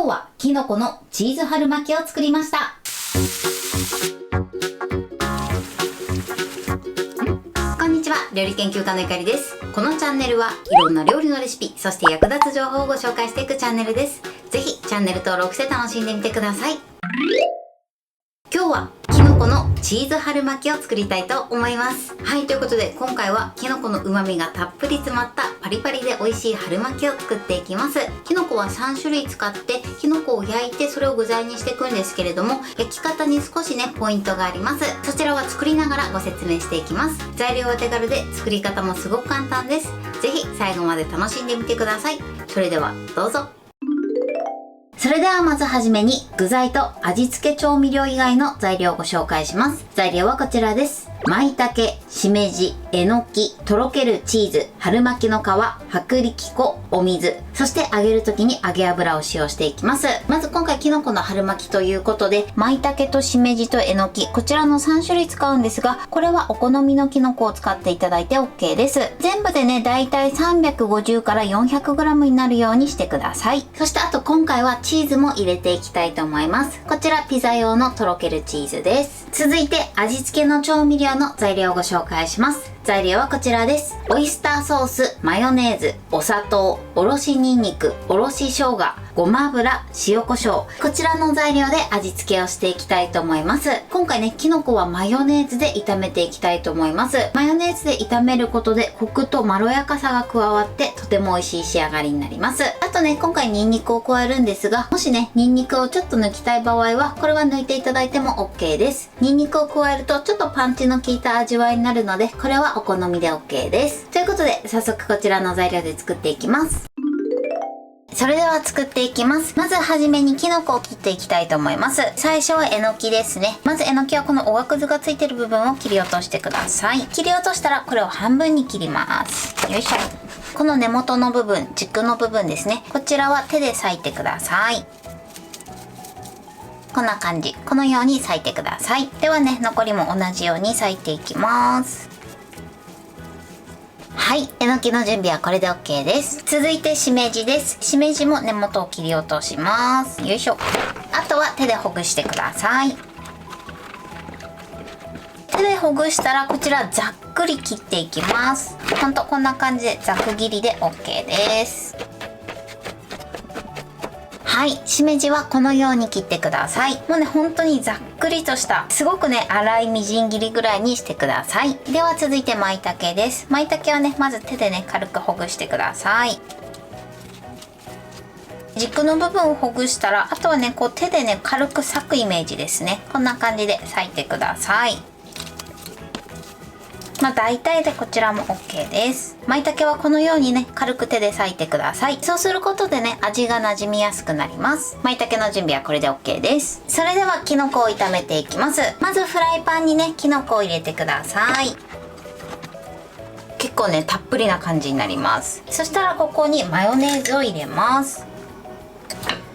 今日はキノコのチーズ春巻きを作りました。こんにちは、料理研究家のゆかりです。このチャンネルはいろんな料理のレシピ、そして役立つ情報をご紹介していくチャンネルです。ぜひチャンネル登録して楽しんでみてください。今日はキノコのチーズ春巻きを作りたいと思います。はい、ということで今回はキノコの旨味がたっぷり詰まったパリパリで美味しい春巻きを作っていきます。キノコは3種類使ってキノコを焼いてそれを具材にしていくんですけれども、焼き方に少しねポイントがあります。そちらは作りながらご説明していきます。材料は手軽で作り方もすごく簡単です。ぜひ最後まで楽しんでみてください。それではどうぞ。それではまずはじめに具材と味付け調味料以外の材料をご紹介します。材料はこちらです。舞茸、しめじ、えのき、とろけるチーズ、春巻きの皮、薄力粉、お水、そして揚げる時に揚げ油を使用していきます。まず今回キノコの春巻きということで、舞茸としめじとえのき、こちらの3種類使うんですが、これはお好みのキノコを使っていただいて OK です。全部でね、だいたい350から 400g になるようにしてください。そしてあと今回はチーズも入れていきたいと思います。こちらピザ用のとろけるチーズです。続いて味付けの調味料の材料をご紹介します。材料はこちらです。オイスターソース、マヨネーズ、お砂糖、おろしにんにく、おろし生姜、ごま油、塩コショウ。こちらの材料で味付けをしていきたいと思います。今回ね、キノコはマヨネーズで炒めていきたいと思います。マヨネーズで炒めることでコクとまろやかさが加わってとても美味しい仕上がりになります。あとね、今回ニンニクを加えるんですが、もしね、ニンニクをちょっと抜きたい場合は、これは抜いていただいても OK です。ニンニクを加えるとちょっとパンチの効いた味わいになるので、これはお好みで OK です。ということで、早速こちらの材料で作っていきます。それでは作っていきます。まずはじめにキノコを切っていきたいと思います。最初はえのきですね。まずえのきはこのおがくずがついてる部分を切り落としてください。切り落としたらこれを半分に切ります。よいしょ。この根元の部分、軸の部分ですね。こちらは手で裂いてください。こんな感じ。このように裂いてください。ではね、残りも同じように裂いていきます。はい、えのきの準備はこれで OK です。続いてしめじです。しめじも根元を切り落とします。よいしょ。あとは手でほぐしてください。手でほぐしたらこちらざっくり切っていきます。ほんとこんな感じでざく切りで OK です。はい、しめじはこのように切ってください。もうね、本当にざっくりとした、すごくね、粗いみじん切りぐらいにしてください。では続いて舞茸です。舞茸はね、まず手でね、軽くほぐしてください。軸の部分をほぐしたら、あとはね、こう手でね、軽く裂くイメージですね。こんな感じで裂いてください。まあ大体でこちらも OK です。舞茸はこのようにね、軽く手で裂いてください。そうすることでね、味が馴染みやすくなります。舞茸の準備はこれで OK です。それではキノコを炒めていきます。まずフライパンにね、キノコを入れてください。結構ね、たっぷりな感じになります。そしたらここにマヨネーズを入れます。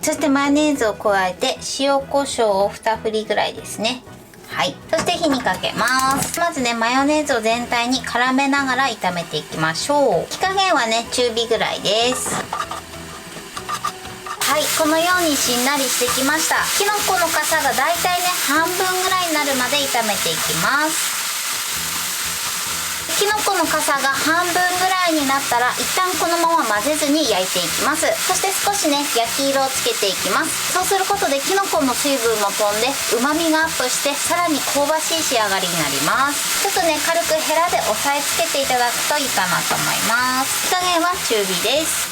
そしてマヨネーズを加えて塩コショウを2振りぐらいですね。はい、そして火にかけます。まずね、マヨネーズを全体に絡めながら炒めていきましょう。火加減はね、中火ぐらいです。はい、このようにしんなりしてきました。きのこのかさがだいたいね、半分ぐらいになるまで炒めていきます。きのこのかさが半分ぐらいになったら一旦このまま混ぜずに焼いていきます。そして少しね、焼き色をつけていきます。そうすることできのこの水分も飛んで旨味がアップしてさらに香ばしい仕上がりになります。ちょっとね、軽くヘラで押さえつけていただくといいかなと思います。火加減は中火です。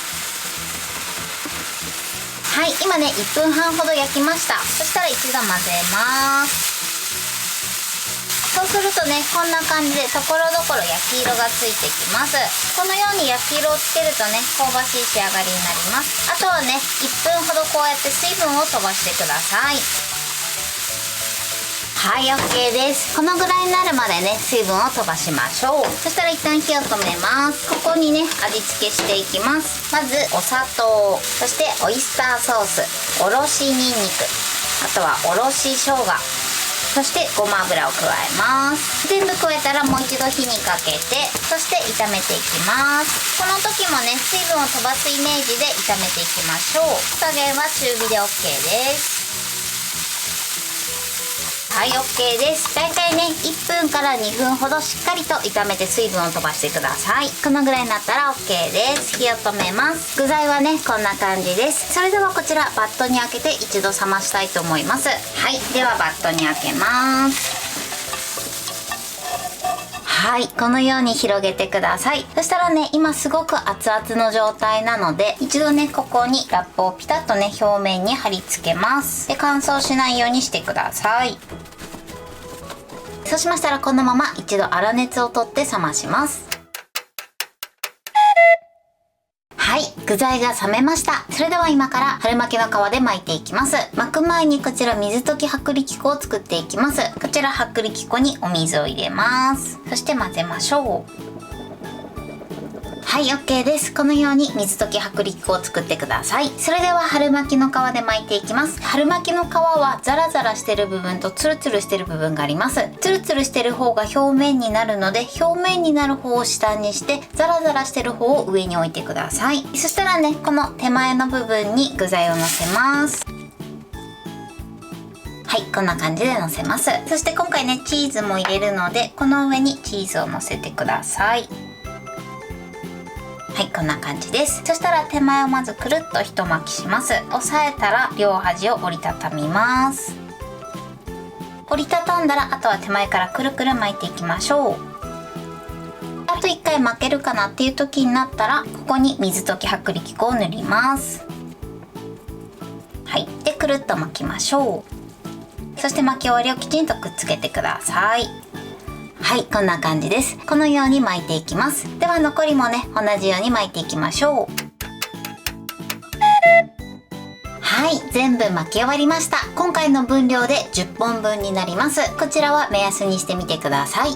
はい、今ね、1分半ほど焼きました。そしたら一度混ぜます。そうするとね、こんな感じでところどころ焼き色がついてきます。このように焼き色をつけるとね、香ばしい仕上がりになります。あとはね、1分ほどこうやって水分を飛ばしてください。はい、 OK です。このぐらいになるまでね、水分を飛ばしましょう。そしたら一旦火を止めます。ここにね、味付けしていきます。まずお砂糖、そしてオイスターソース、おろしにんにく、あとはおろし生姜、そしてごま油を加えます。全部加えたらもう一度火にかけて、そして炒めていきます。この時もね、水分を飛ばすイメージで炒めていきましょう。火加減は中火で OK です。はい、 OK です。だいたいね1分から2分ほどしっかりと炒めて水分を飛ばしてください。このぐらいになったら OK です。火を止めます。具材はねこんな感じです。それではこちらバットに開けて一度冷ましたいと思います。はい、ではバットに開けます。はい、このように広げてください。そしたらね、今すごく熱々の状態なので、一度ねここにラップをピタッとね表面に貼り付けます。で、乾燥しないようにしてください。そうしましたらこのまま一度粗熱を取って冷まします。はい、具材が冷めました。それでは今から春巻きの皮で巻いていきます。巻く前にこちら水溶き薄力粉を作っていきます。こちら薄力粉にお水を入れます。そして混ぜましょう。はい、 OK です。このように水溶き薄力粉を作ってください。それでは春巻きの皮で巻いていきます。春巻きの皮はザラザラしてる部分とツルツルしてる部分があります。ツルツルしてる方が表面になるので、表面になる方を下にして、ザラザラしてる方を上に置いてください。そしたらね、この手前の部分に具材をのせます。はい、こんな感じでのせます。そして今回ねチーズも入れるので、この上にチーズをのせてください。はい、こんな感じです。そしたら手前をまずくるっと一巻きします。押さえたら両端を折りたたみます。折りたたんだらあとは手前からくるくる巻いていきましょう。あと1回巻けるかなっていう時になったら、ここに水溶き薄力粉を塗ります。はい、でくるっと巻きましょう。そして巻き終わりをきちんとくっつけてください。はい、こんな感じです。このように巻いていきます。では残りもね同じように巻いていきましょう。はい、全部巻き終わりました。今回の分量で10本分になります。こちらは目安にしてみてください。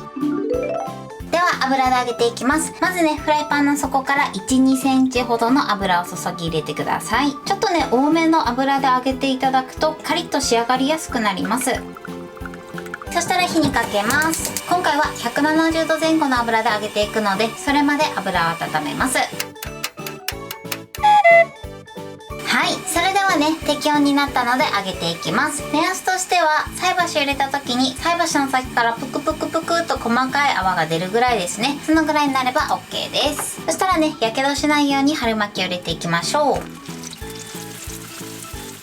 では油で揚げていきます。まずねフライパンの底から 1,2 センチほどの油を注ぎ入れてください。ちょっとね多めの油で揚げていただくとカリッと仕上がりやすくなります。そしたら火にかけます。今回は170度前後の油で揚げていくので、それまで油を温めます。はい、それではね適温になったので揚げていきます。目安としては菜箸を入れた時に菜箸の先からプクプクプクと細かい泡が出るぐらいですね。そのぐらいになれば OK です。そしたらねやけどしないように春巻きを入れていきましょう。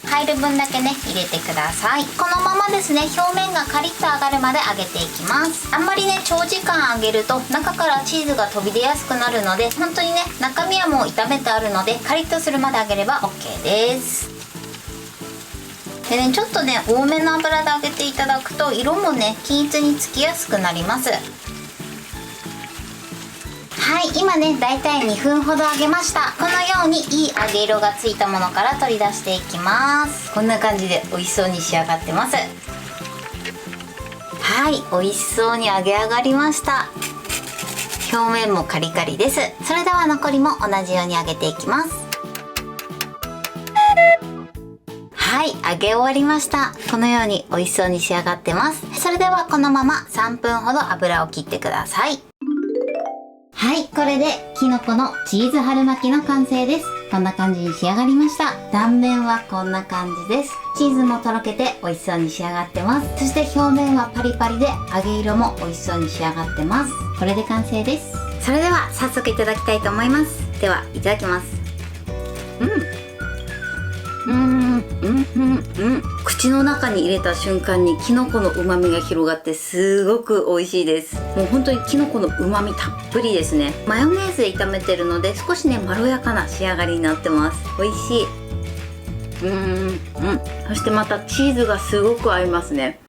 入る分だけね入れてください。このままですね表面がカリッと揚がるまで揚げていきます。あんまりね長時間揚げると中からチーズが飛び出やすくなるので、本当にね中身はもう炒めてあるのでカリッとするまで揚げれば OK です。でねちょっとね多めの油で揚げていただくと色もね均一につきやすくなります。はい、今ねだいたい2分ほど揚げました。このようにいい揚げ色がついたものから取り出していきます。こんな感じで美味しそうに仕上がってます。はい、美味しそうに揚げ上がりました。表面もカリカリです。それでは残りも同じように揚げていきます。はい、揚げ終わりました。このように美味しそうに仕上がってます。それではこのまま3分ほど油を切ってください。はい、これできのこのチーズ春巻きの完成です。こんな感じに仕上がりました。断面はこんな感じです。チーズもとろけて美味しそうに仕上がってます。そして表面はパリパリで揚げ色も美味しそうに仕上がってます。これで完成です。それでは早速いただきたいと思います。ではいただきます。口の中に入れた瞬間にきのこの旨味が広がってすごく美味しいです。もう本当にきのこの旨味たっぷりですね。マヨネーズで炒めてるので少しねまろやかな仕上がりになってます。美味しい。そしてまたチーズがすごく合いますね。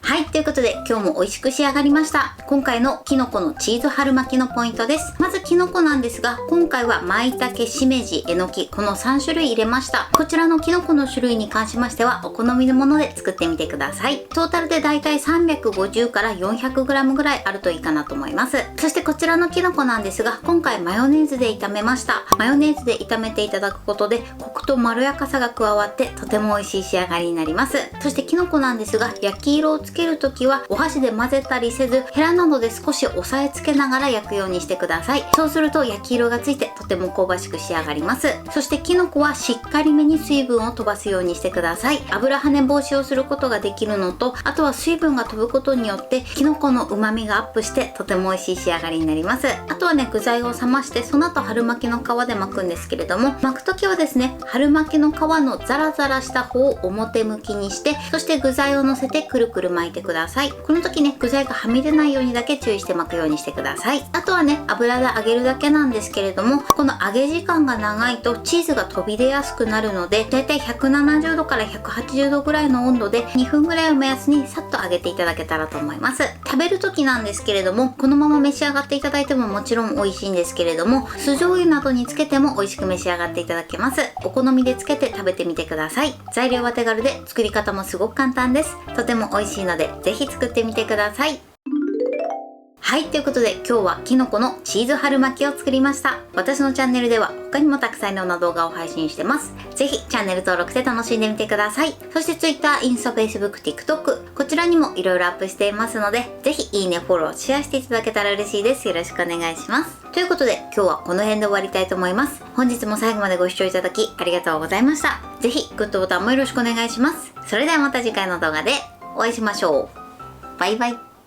はい、ということで今日も美味しく仕上がりました。今回のキノコのチーズ春巻きのポイントです。まずキノコなんですが、今回は舞茸、しめじ、えのき、この3種類入れました。こちらのキノコの種類に関しましてはお好みのもので作ってみてください。トータルでだいたい350から 400g ぐらいあるといいかなと思います。そしてこちらのキノコなんですが、今回マヨネーズで炒めました。マヨネーズで炒めていただくことでコクとまろやかさが加わってとても美味しい仕上がりになります。そしてキノコなんですが、焼き色をつけるときはお箸で混ぜたりせず、ヘラなどで少し押さえつけながら焼くようにしてください。そうすると焼き色がついてとても香ばしく仕上がります。そしてキノコはしっかりめに水分を飛ばすようにしてください。油跳ね防止をすることができるのと、あとは水分が飛ぶことによってキノコの旨味がアップしてとても美味しい仕上がりになります。あとはね、具材を冷ましてその後春巻きの皮で巻くんですけれども、巻く時はですね、春巻きの皮のザラザラした方を表向きにして、そして具材を乗せてくるくる巻いてください。この時ね、具材がはみ出ないようにだけ注意して巻くようにしてください。あとはね、油で揚げるだけなんですけれども、この揚げ時間が長いとチーズが飛び出やすくなるので、だいたい170度から180度ぐらいの温度で2分ぐらいを目安にさっと揚げていただけたらと思います。食べる時なんですけれども、このまま召し上がっていただいてももちろん美味しいんですけれども、酢醤油などにつけても美味しく召し上がっていただけます。お好みでつけて食べてみてください。材料は手軽で作り方もすごく簡単です。とても美味しいのでぜひ作ってみてください。はい、ということで今日はキノコのチーズ春巻きを作りました。私のチャンネルでは他にもたくさんいろんな動画を配信してます。ぜひチャンネル登録して楽しんでみてください。そして Twitter、インスタ、Facebook、TikTok、こちらにもいろいろアップしていますので、ぜひいいね、フォロー、シェアしていただけたら嬉しいです。よろしくお願いします。ということで今日はこの辺で終わりたいと思います。本日も最後までご視聴いただきありがとうございました。ぜひグッドボタンもよろしくお願いします。それではまた次回の動画でお会いしましょう。バイバイ。